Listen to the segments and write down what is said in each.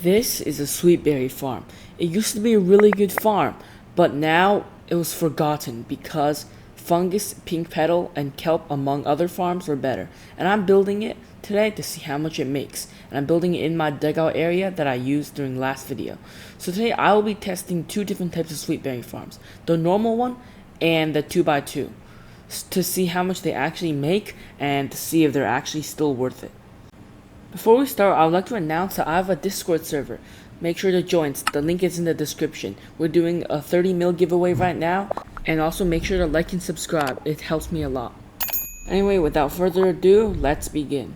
This is a sweet berry farm. It used to be a really good farm, but now it was forgotten because fungus, pink petal, and kelp among other farms were better. And I'm building it today to see how much it makes. And I'm building it in my dugout area that I used during last video. So today I will be testing two different types of sweet berry farms. The normal one and the 2x2 to see how much they actually make and to see if they're actually still worth it. Before we start, I would like to announce that I have a Discord server. Make sure to join. The link is in the description. We're doing a 30 mil giveaway right now. And also make sure to like and subscribe. It helps me a lot. Anyway, without further ado, let's begin.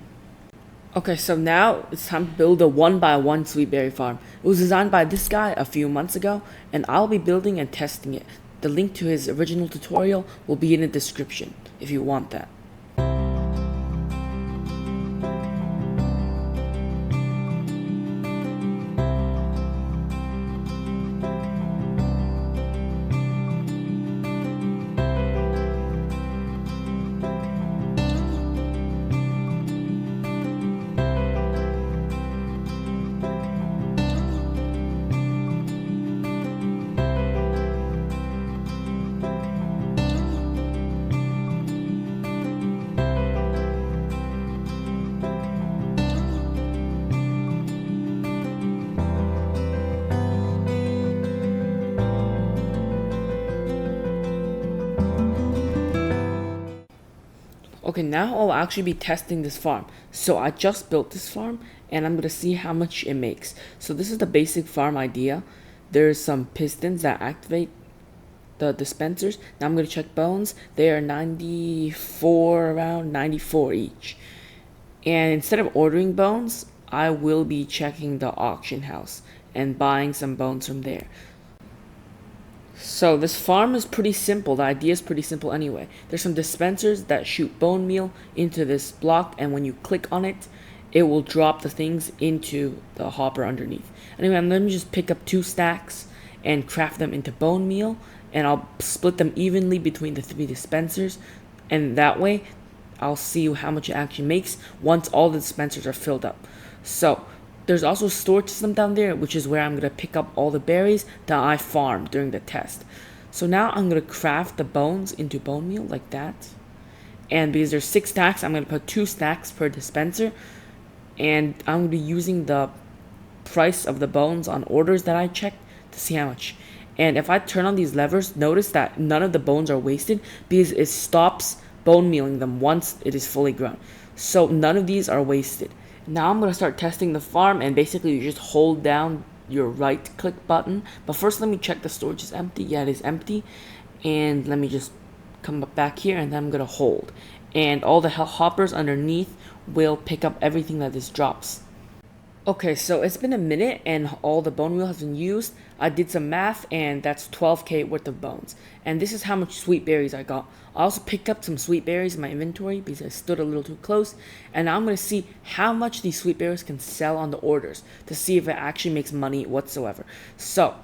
Okay, so now it's time to build a 1x1 sweet berry farm. It was designed by this guy a few months ago, and I'll be building and testing it. The link to his original tutorial will be in the description if you want that. Okay, now I'll actually be testing this farm. So I just built this farm and I'm going to see how much it makes. So this is the basic farm idea. There's some pistons that activate the dispensers. Now I'm going to check bones. They are 94, around 94 each. And instead of ordering bones, I will be checking the auction house and buying some bones from there. So this farm is pretty simple. The idea is pretty simple anyway. There's some dispensers that shoot bone meal into this block, and when you click on it, it will drop the things into the hopper underneath. Anyway, let me just pick up 2 stacks and craft them into bone meal, and I'll split them evenly between the 3 dispensers, and that way I'll see how much it actually makes once all the dispensers are filled up. So there's also a storage system down there, which is where I'm going to pick up all the berries that I farmed during the test. So now I'm going to craft the bones into bone meal like that. And because there's 6 stacks, I'm going to put 2 stacks per dispenser. And I'm going to be using the price of the bones on orders that I checked to see how much. And if I turn on these levers, notice that none of the bones are wasted because it stops bone mealing them once it is fully grown. So none of these are wasted. Now I'm going to start testing the farm, and basically you just hold down your right click button. But first let me check the storage is empty. Yeah, it is empty. And let me just come back here, and then I'm going to hold. And all the hoppers underneath will pick up everything that this drops. Okay, so it's been a minute and all the bone meal has been used. I did some math and that's 12k worth of bones. And this is how much sweet berries I got. I also picked up some sweet berries in my inventory because I stood a little too close. And now I'm going to see how much these sweet berries can sell on the orders to see if it actually makes money whatsoever. So,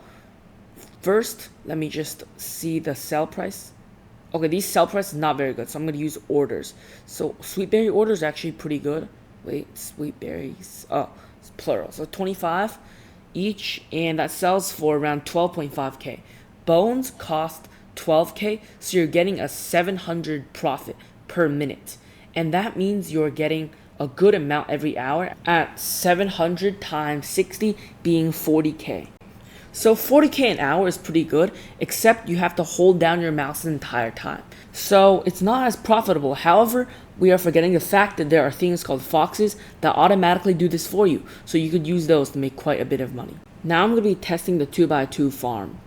first, let me just see the sell price. Okay, these sell price is not very good, so I'm going to use orders. So, sweet berry orders are actually pretty good. Wait, sweet berries. Oh, it's plural. So 25 each, and that sells for around 12.5k. Bones cost 12k, so you're getting a 700 profit per minute. And that means you're getting a good amount every hour at 700 times 60 being 40k. So 40k an hour is pretty good, except you have to hold down your mouse the entire time. So it's not as profitable. However, we are forgetting the fact that there are things called foxes that automatically do this for you. So you could use those to make quite a bit of money. Now I'm going to be testing the 2x2 farm.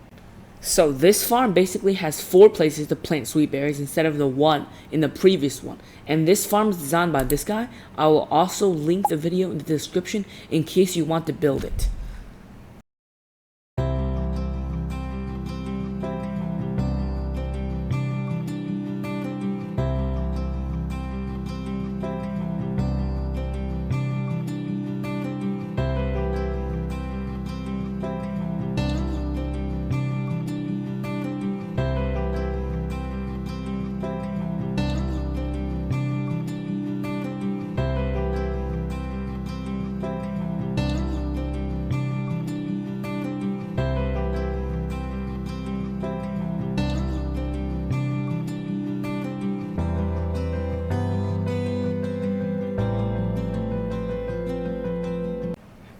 So this farm basically has 4 places to plant sweet berries instead of the 1 in the previous one. And this farm is designed by this guy. I will also link the video in the description in case you want to build it.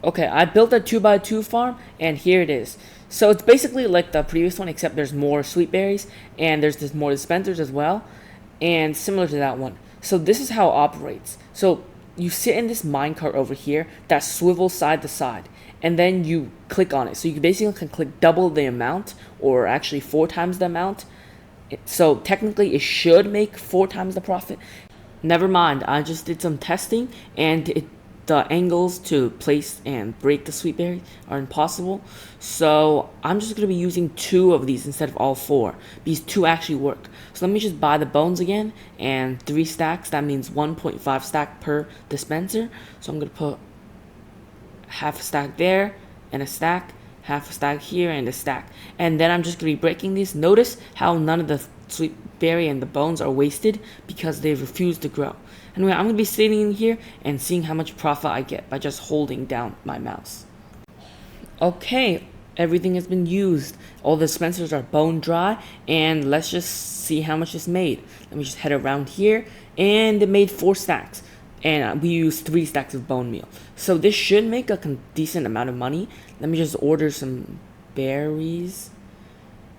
Okay, I built a 2x2 farm, and here it is. So it's basically like the previous one, except there's more sweet berries, and there's more dispensers as well, and similar to that one. So this is how it operates. So you sit in this minecart over here that swivels side to side, and then you click on it. So you basically can click double the amount, or actually 4 times the amount. So technically it should make 4 times the profit. Never mind, I just did some testing, and the angles to place and break the sweet berry are impossible. So I'm just going to be using 2 of these instead of all 4. These 2 actually work. So let me just buy the bones again, and 3 stacks. That means 1.5 stack per dispenser. So I'm going to put half a stack there, and a stack, half a stack here, and a stack. And then I'm just going to be breaking these. Notice how none of the sweet berry and the bones are wasted because they refuse to grow. Anyway, I'm going to be sitting in here and seeing how much profit I get by just holding down my mouse. Okay, everything has been used. All the dispensers are bone dry, and let's just see how much it's made. Let me just head around here, and it made 4 stacks. And we used 3 stacks of bone meal. So this should make a decent amount of money. Let me just order some berries.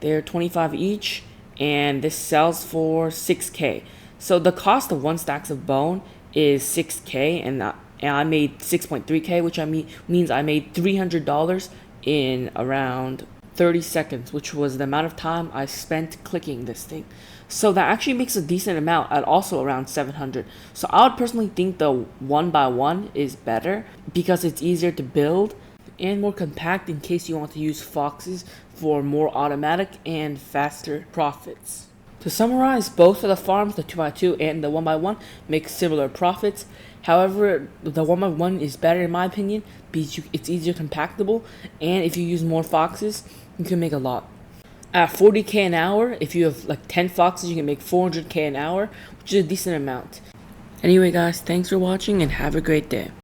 They're 25 each, and this sells for 6K. So the cost of 1 stack of bone is 6K, and I made 6.3K, which means I made $300 in around 30 seconds, which was the amount of time I spent clicking this thing. So that actually makes a decent amount at also around 700. So I would personally think the 1x1 is better because it's easier to build and more compact in case you want to use foxes for more automatic and faster profits. To summarize, both of the farms, the 2x2 and the 1x1, make similar profits. However, the 1x1 is better in my opinion because it's easier compactable, and if you use more foxes, you can make a lot. At 40K an hour, if you have like 10 foxes, you can make 400K an hour, which is a decent amount. Anyway guys, thanks for watching and have a great day.